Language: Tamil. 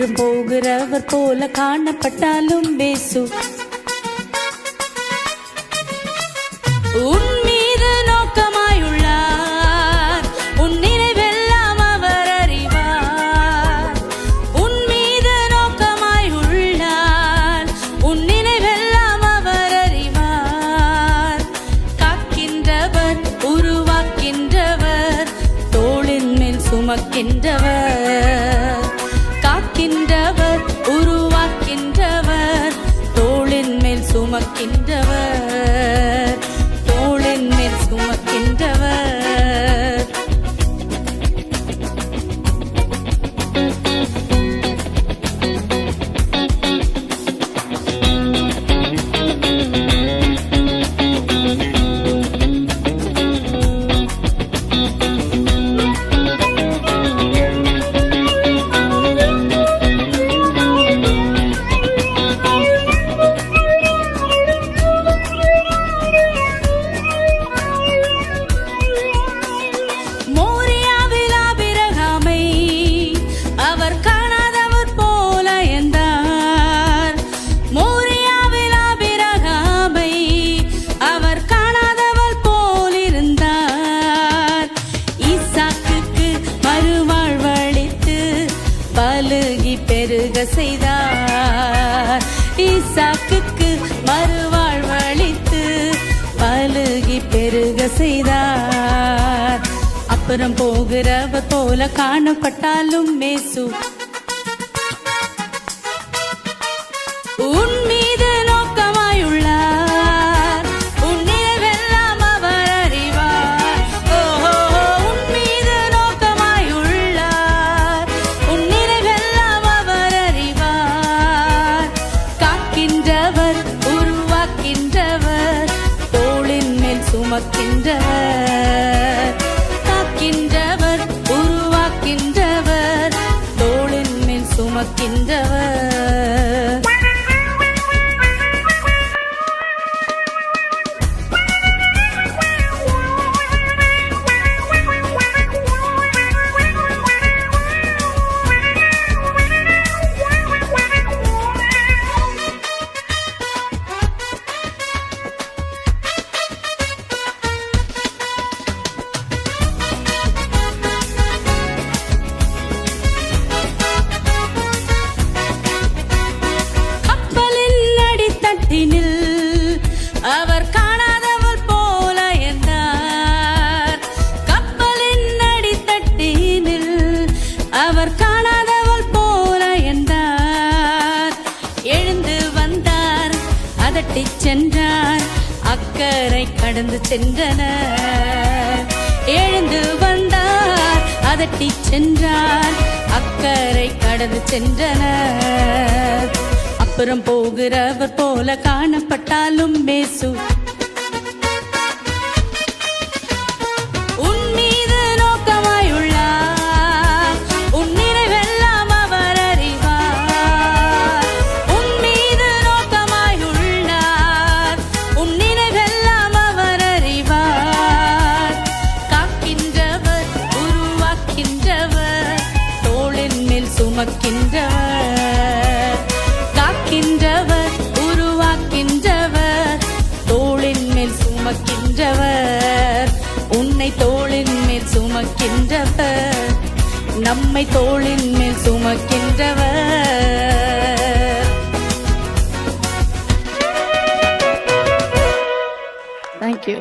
அப்புறம் போகிறவர் போல காணப்பட்டாலும் பேசு. உன் மீது நோக்கமாயுள்ளார், உன் நினைவெல்லாம் அவர் அறிவார். உன் மீது நோக்கமாயுள்ளார், உன் நினைவெல்லாம் அவர் அறிவார். காக்கின்றவர், உருவாக்கின்றவர், தோளின் மேல் சுமக்கின்றவர். காக்கின்றவர், உருவாக்கின்றவர், தோளின் மேல் சுமக்கின்றவர். தோளின் மேல் சுமக்கின்றவர். பலுகி பெருக செய்தார். ஈசாக்குக்கு மறுவாழ்வளித்து பலுகி பெருக செய்தார். அப்புறம் போகிறவர் போல காணப்பட்டாலும் மேசு. உன் மீது நோக்கமாயுள்ளார், உன் நினைவெல்லாம் அவர் அறிவார். ஓஹோ, உன் மீது நோக்கமாயுள்ளார், உன் நினைவெல்லாம் அவர் அறிவார். காக்கின்றவர், உருவாக்கின்றவர், தோளின் மேல் சுமக்கின்றவர். காக்கின்றவர், உருவாக்கின்றவர், தோளின் மேல் சுமக்கின்றவர். அவர் காணாதவர் போல என்றார். கப்பலின் அடித்தட்டினில் அவர் காணாதவர் போல என்றார். எழுந்து வந்தார், அதட்டிச் சென்றார், அக்கறை கடந்து சென்றனர். எழுந்து வந்தார், அதட்டிச் சென்றார், அக்கறை கடந்து சென்றனர். அப்புறம் போகிறவர் போல காணப்பட்டாலும் பேசு. உன் மீது நோக்கமாயுள்ளார், உன் நினைவெல்லாம் அவர் அறிவார். உன் மீது நோக்கமாயுள்ளார், உன் நினைவெல்லாம் அவர் அறிவார். காக்கின்றவர், உருவாக்கின்றவர், தோளின் மேல் சுமக்கின்றவர். காக்கின்றவர், உருவாக்கின்றவர், தோளின் மேல் சுமக்கின்றவர். உன்னை தோளின் மேல் சுமக்கின்றவர், நம்மை தோளின் மேல் சுமக்கின்றவர். Thank you.